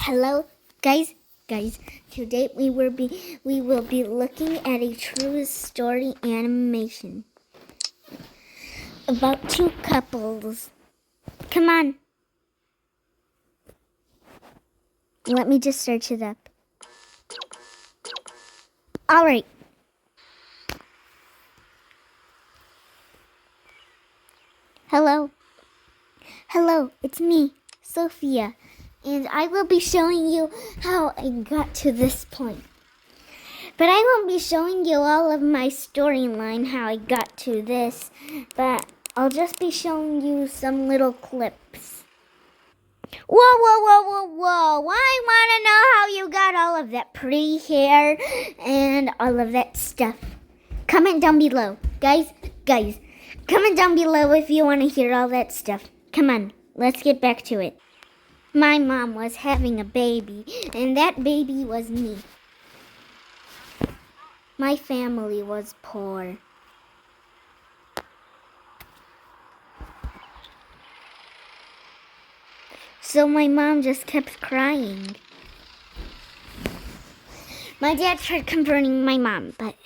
Hello, guys. Today we will be looking at a true story animation about two couples. Come on. Let me just search it up. All right. Hello, it's me, Sophia, and I will be showing you how I got to this point. But I won't be showing you all of my storyline, how I got to this, but I'll just be showing you some little clips. Whoa. I want to know how you got all of that pretty hair and all of that stuff. Comment down below. Guys, comment down below if you want to hear all that stuff. Come on, let's get back to it. My mom was having a baby, and that baby was me. My family was poor. So my mom just kept crying. My dad tried comforting my mom, but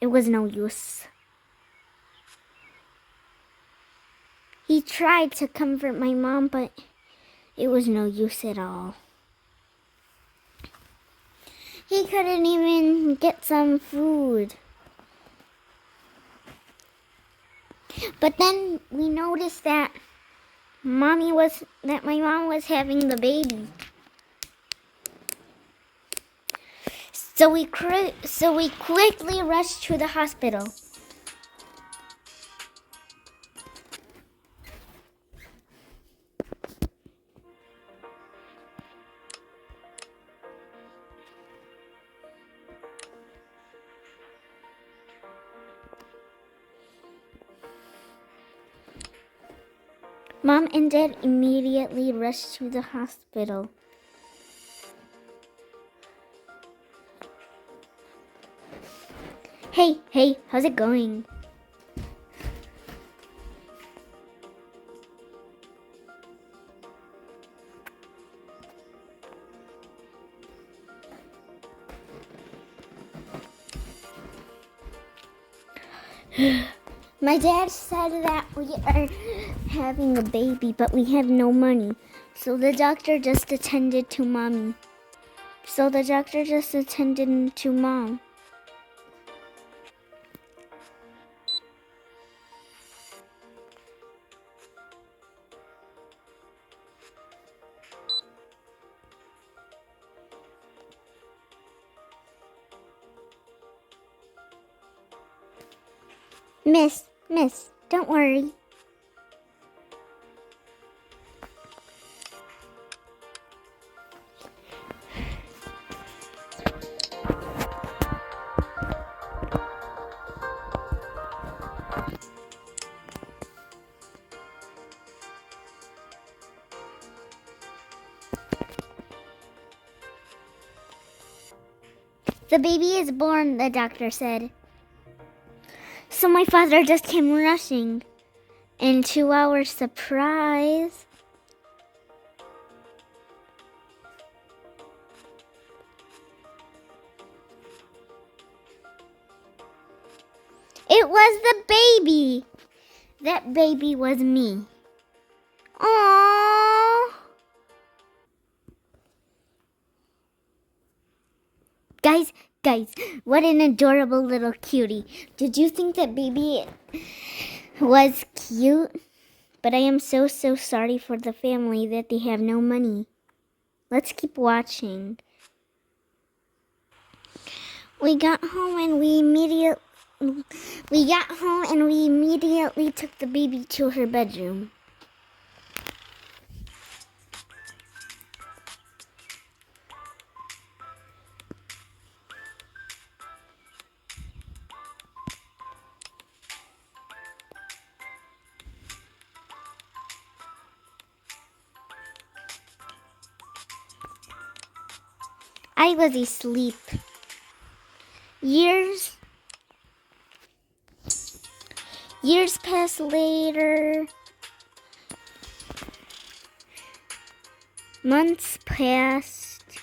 it was no use. He tried to comfort my mom, but it was no use at all. He couldn't even get some food. But then we noticed that my mom was having the baby. So we quickly rushed to the hospital. Mom and Dad immediately rushed to the hospital. Hey, how's it going? My dad said that we are having a baby, but we have no money. So the doctor just attended to Mom. Miss, don't worry. The baby is born, the doctor said. So my father just came rushing. And to our surprise, it was the baby. That baby was me. Aww. Guys, what an adorable little cutie. Did you think that baby was cute? But I am so sorry for the family that they have no money. Let's keep watching. We got home and we immediately took the baby to her bedroom. I was asleep. Years passed later. Months passed.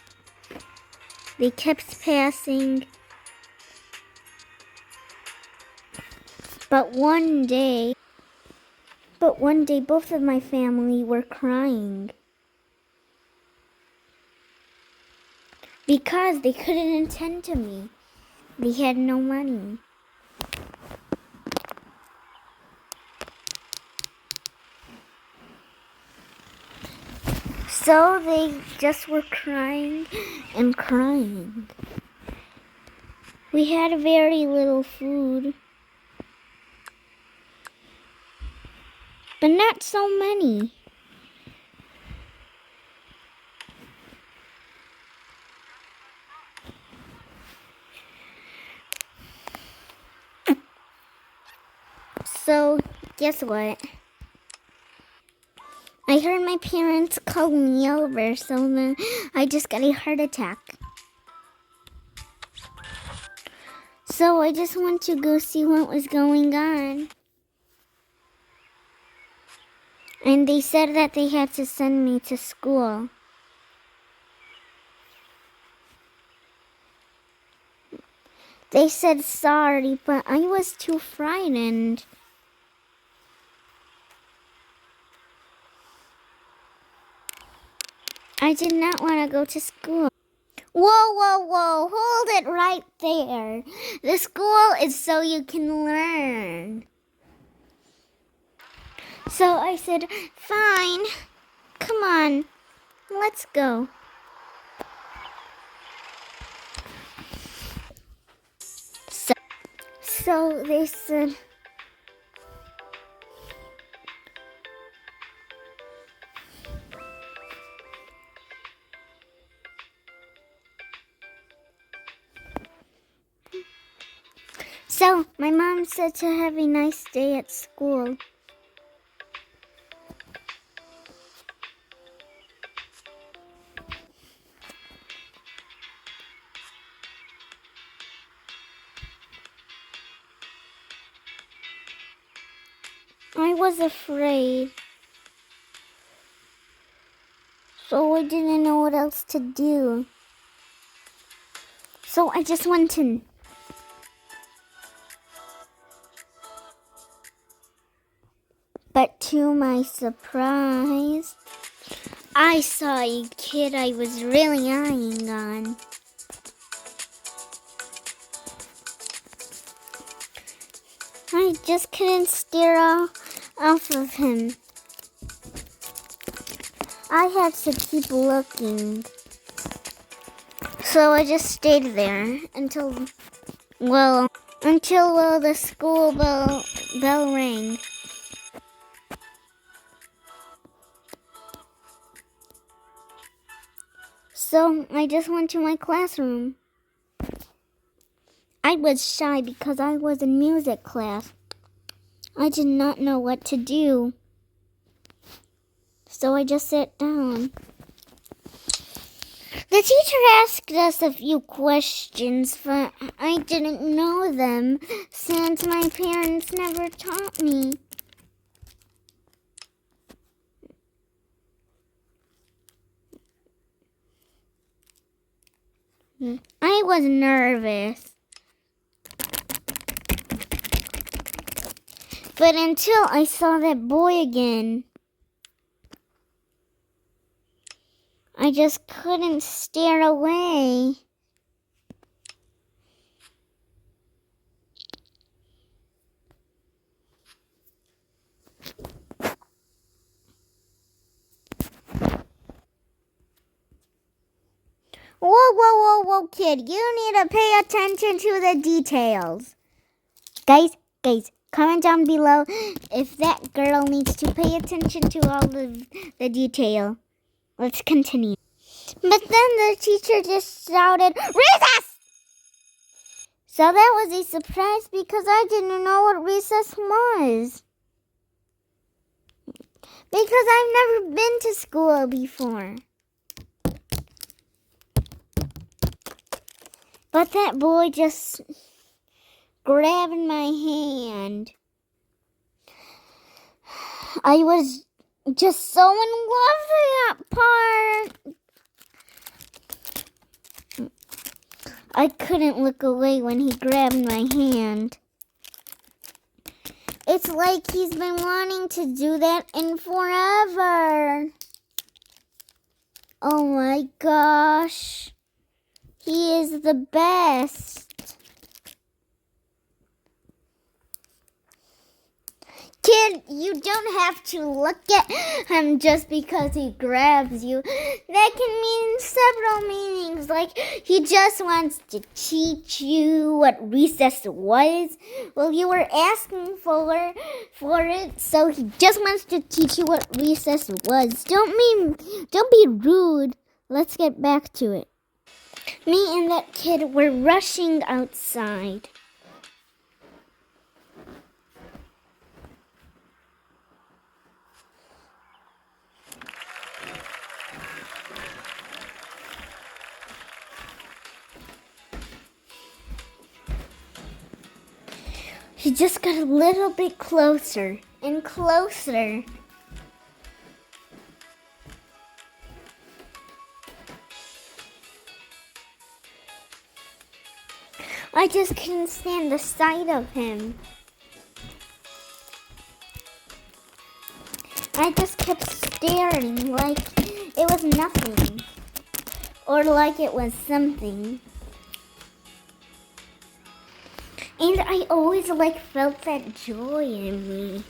They kept passing. But one day, both of my family were crying because they couldn't attend to me. They had no money. So they just were crying and crying. We had very little food, but not so many. So, guess what? I heard my parents call me over, so then I just got a heart attack. So I just went to go see what was going on. And they said that they had to send me to school. They said sorry, but I was too frightened. I did not want to go to school. Whoa, whoa, whoa, hold it right there. The school is so you can learn. So I said, fine, come on, let's go. So they said, so my mom said to have a nice day at school. I was afraid, so I didn't know what else to do. So I just went in. But to my surprise, I saw a kid I was really eyeing on. I just couldn't stare off of him. I had to keep looking. So I just stayed there until the school bell rang. So I just went to my classroom. I was shy because I was in music class. I did not know what to do. So I just sat down. The teacher asked us a few questions, but I didn't know them since my parents never taught me. I was nervous. But until I saw that boy again, I just couldn't stare away. Whoa, kid. You need to pay attention to the details. Guys, comment down below if that girl needs to pay attention to all the detail. Let's continue. But then the teacher just shouted, "Recess!" So that was a surprise because I didn't know what recess was. Because I've never been to school before. But that boy just grabbed my hand. I was just so in love with that part. I couldn't look away when he grabbed my hand. It's like he's been wanting to do that in forever. Oh my gosh. He is the best. Kid, you don't have to look at him just because he grabs you. That can mean several meanings. Like, he just wants to teach you what recess was. Well, you were asking for it, so he just wants to teach you what recess was. Don't be rude. Let's get back to it. Me and that kid were rushing outside. He just got a little bit closer and closer. I just couldn't stand the sight of him. I just kept staring like it was nothing, or like it was something. And I always felt that joy in me.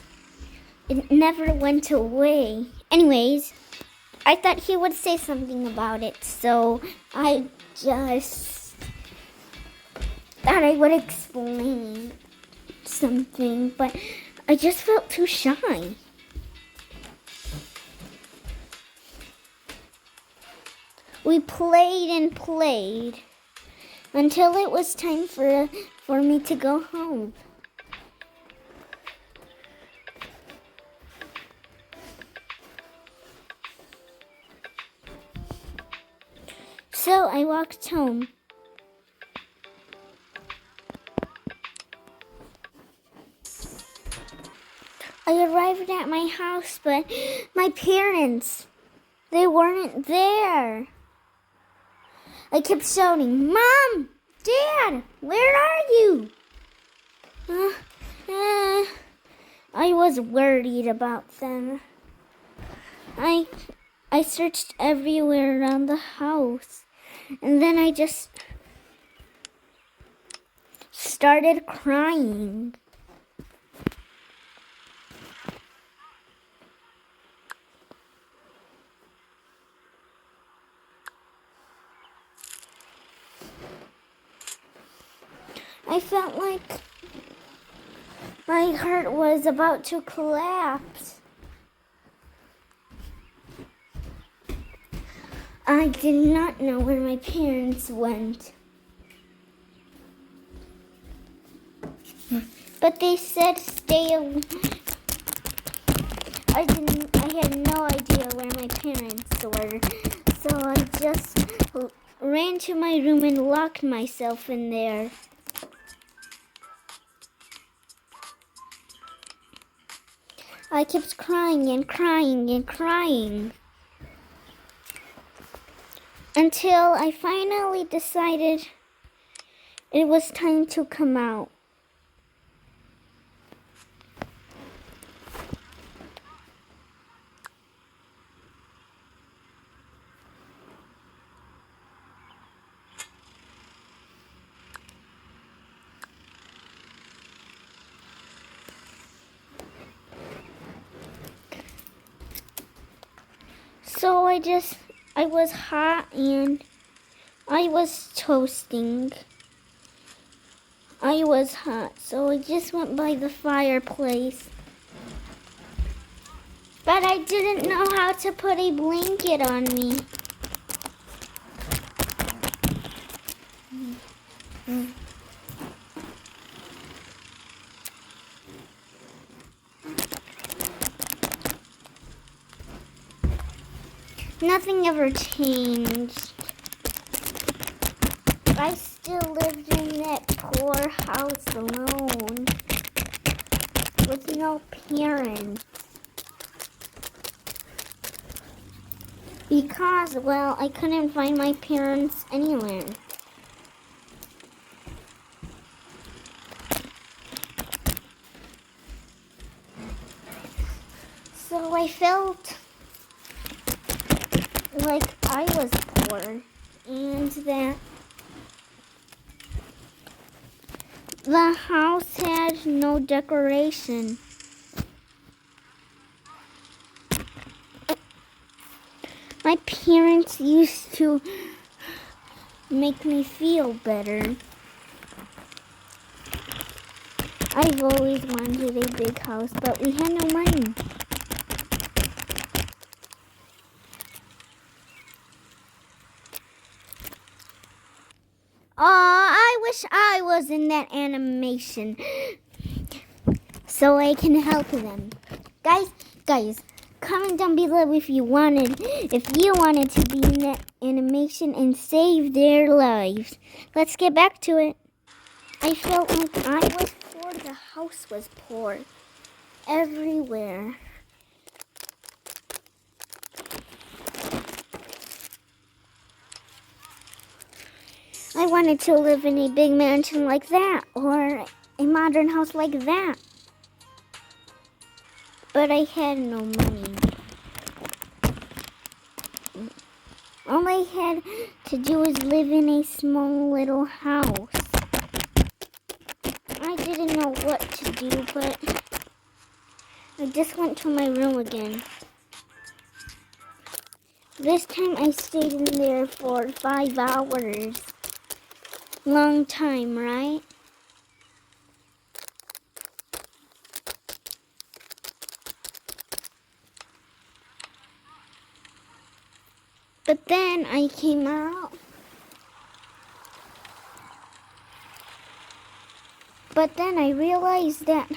It never went away. Anyways, I thought he would say something about it, so I just thought I would explain something, but I just felt too shy. We played and played until it was time for me to go home. So I walked home. I arrived at my house, but my parents, they weren't there. I kept shouting, "Mom! Dad! Where are you?" I was worried about them. I searched everywhere around the house, and then I just started crying. I felt like my heart was about to collapse. I did not know where my parents went. But they said stay away. I had no idea where my parents were. So I just ran to my room and locked myself in there. I kept crying and crying and crying until I finally decided it was time to come out. So I was hot and I was toasting. I was hot, so I just went by the fireplace. But I didn't know how to put a blanket on me. Nothing ever changed. I still lived in that poor house alone with no parents. Because, well, I couldn't find my parents anywhere. So I felt like I was poor and that the house had no decoration. My parents used to make me feel better. I've always wanted a big house, but we had no money. I wish I was in that animation so I can help them. Guys, comment down below if you wanted to be in that animation and save their lives. Let's get back to it. I felt like I was poor. The house was poor everywhere. I wanted to live in a big mansion like that or a modern house like that. But I had no money. All I had to do was live in a small little house. I didn't know what to do, but I just went to my room again. This time I stayed in there for 5 hours. Long time, right? But then I came out. But then I realized that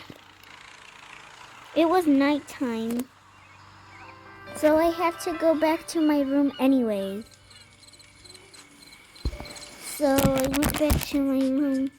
it was nighttime. So I had to go back to my room anyways. So I went back to my room.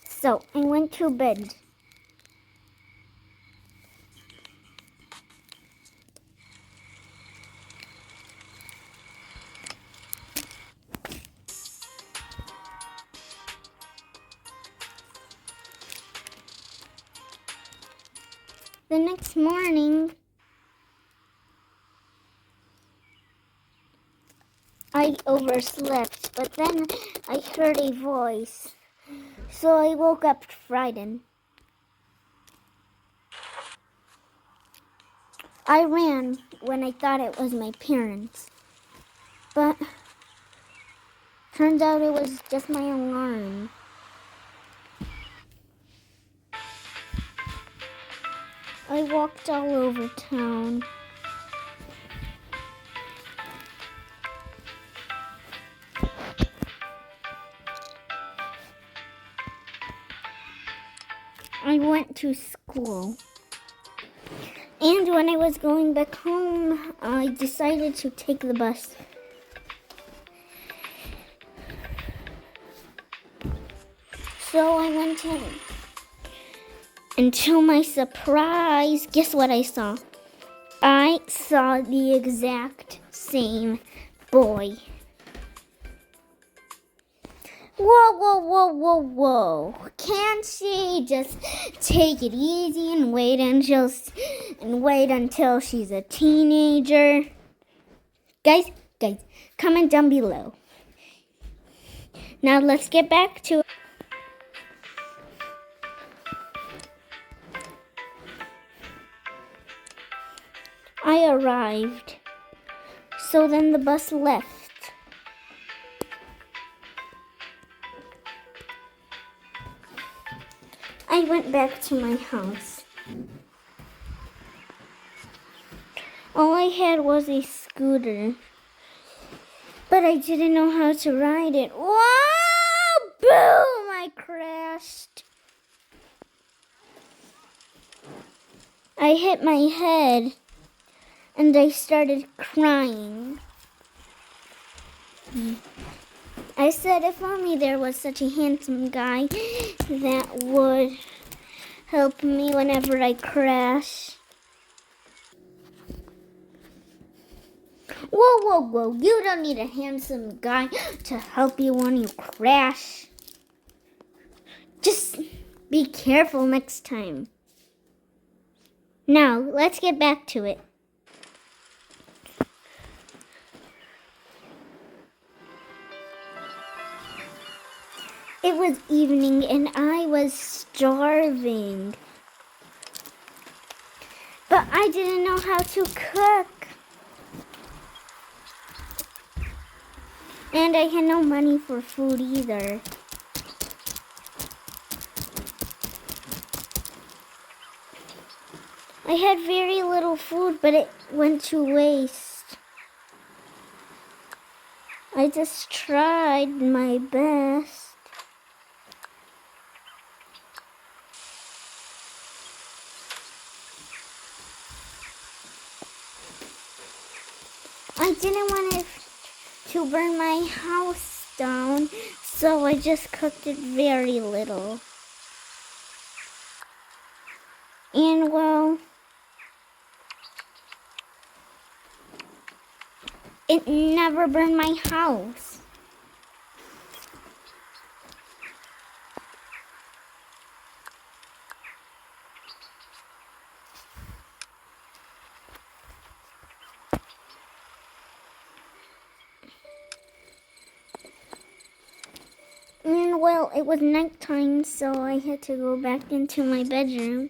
So I went to bed. The next morning, I overslept, but then I heard a voice. So I woke up frightened. I ran when I thought it was my parents. But turns out it was just my alarm. I walked all over town. I went to school. And when I was going back home, I decided to take the bus. So I went in. And to my surprise, guess what I saw? I saw the exact same boy. Whoa. Can't she just take it easy and wait until she's a teenager? Guys, comment down below. Now let's get back to it. I arrived. So then the bus left. I went back to my house. All I had was a scooter, but I didn't know how to ride it. Whoa! Boom! I crashed. crashed. I hit my head and I started crying. I said if only there was such a handsome guy that would help me whenever I crash. Whoa, whoa, whoa. You don't need a handsome guy to help you when you crash. Just be careful next time. Now, let's get back to it. It was evening and I was starving. But I didn't know how to cook. And I had no money for food either. I had very little food, but it went to waste. I just tried my best. I didn't want it to burn my house down, so I just cooked it very little. And well, it never burned my house. And well, it was nighttime, so I had to go back into my bedroom.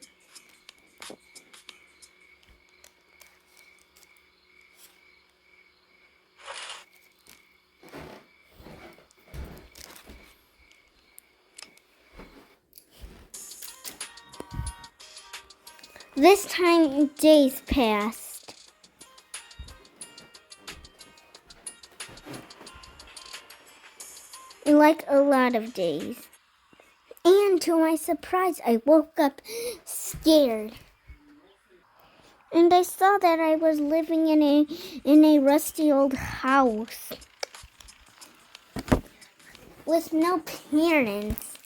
This time, days passed. Like a lot of days. And to my surprise, I woke up scared. And I saw that I was living in a rusty old house with no parents.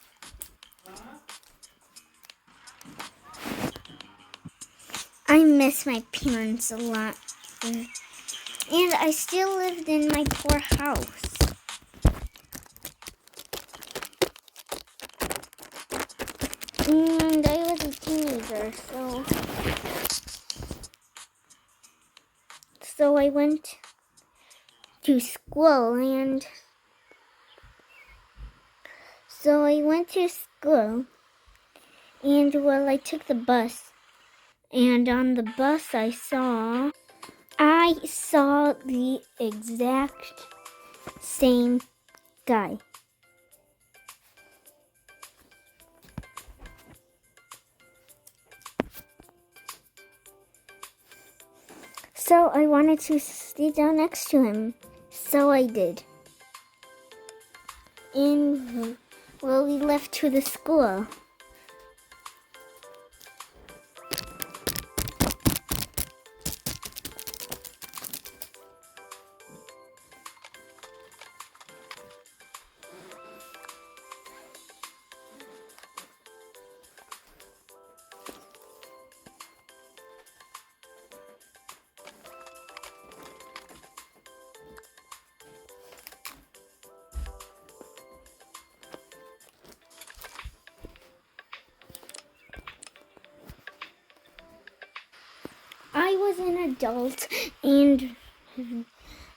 I miss my parents a lot. And I still lived in my poor house. And I was a teenager, so I went to school, and well, I took the bus, and on the bus I saw the exact same guy. So I wanted to stay down next to him. So I did. And, well, we left to the school. I was an adult, and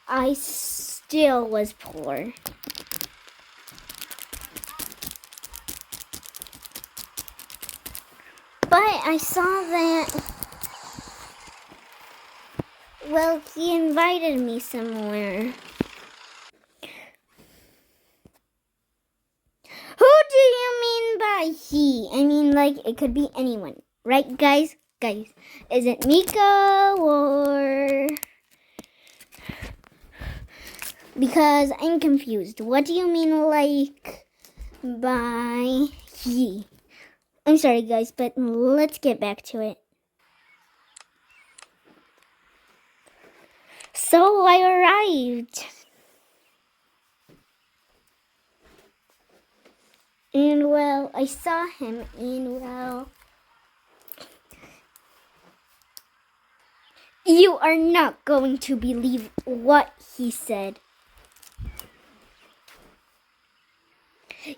I still was poor. But I saw that, well, he invited me somewhere. Who do you mean by he? I mean, like, it could be anyone. Right, guys? Guys, is it Miko or... Because I'm confused. What do you mean, like, by Yee. I'm sorry, guys, but let's get back to it. So I arrived. And well, I saw him, and well, you are not going to believe what he said.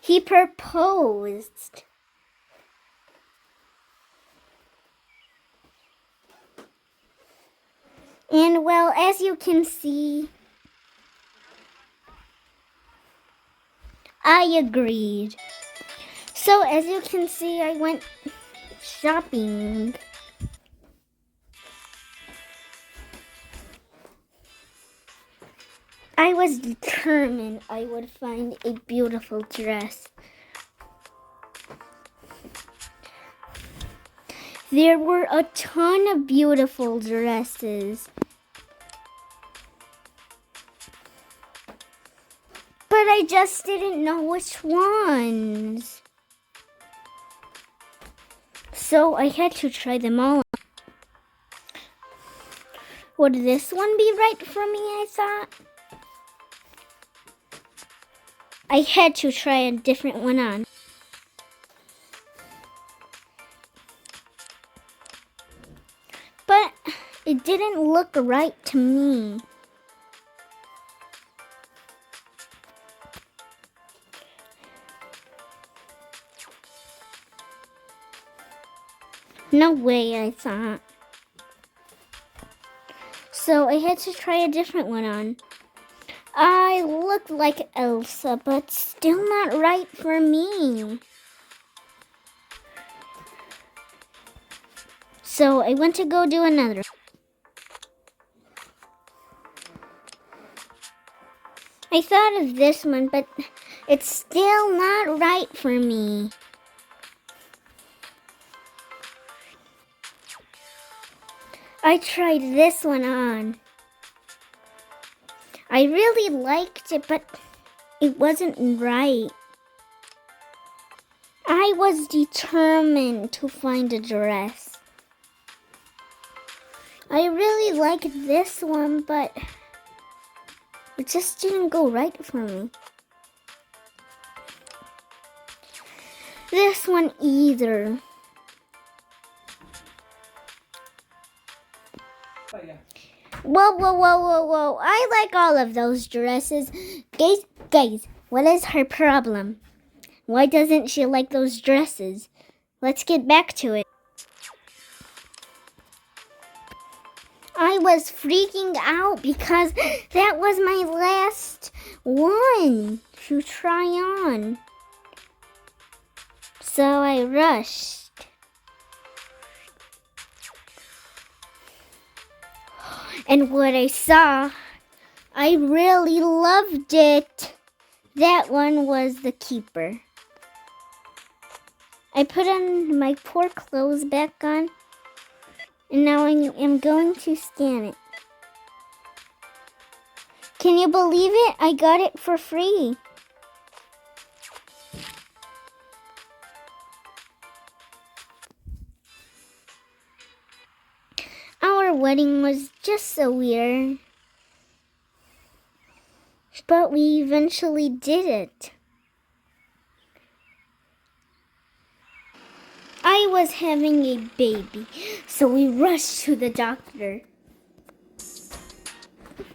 He proposed. And well, as you can see, I agreed. So as you can see, I went shopping. I was determined I would find a beautiful dress. There were a ton of beautiful dresses. But I just didn't know which ones. So I had to try them all. Would this one be right for me, I thought? I had to try a different one on. But it didn't look right to me. No way, I thought. So I had to try a different one on. I looked like Elsa, but still not right for me. So I went to go do another. I thought of this one, but it's still not right for me. I tried this one on. I really liked it, but it wasn't right. I was determined to find a dress. I really liked this one, but it just didn't go right for me. This one either. Whoa. I like all of those dresses. Guys, what is her problem? Why doesn't she like those dresses? Let's get back to it. I was freaking out because that was my last one to try on. So I rushed. And what I saw, I really loved it. That one was the keeper. I put on my poor clothes back on, and now I am going to scan it. Can you believe it? I got it for free. Our wedding was just so weird, but we eventually did it. I was having a baby, so we rushed to the doctor.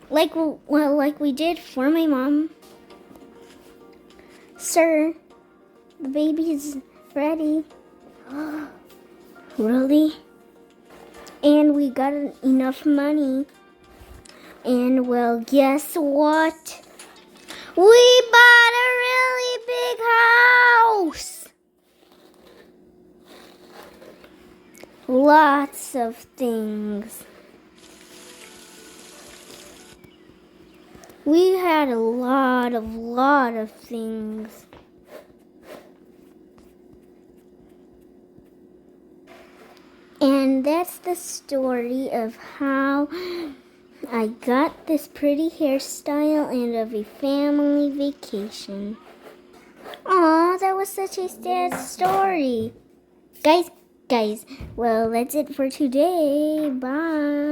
Like we did for my mom. Sir, the baby is ready. Really? And we got enough money. And well, guess what? We bought a really big house. Lots of things. We had a lot of things. And that's the story of how I got this pretty hairstyle and of a family vacation. Aw, that was such a sad story. Guys, well, that's it for today. Bye.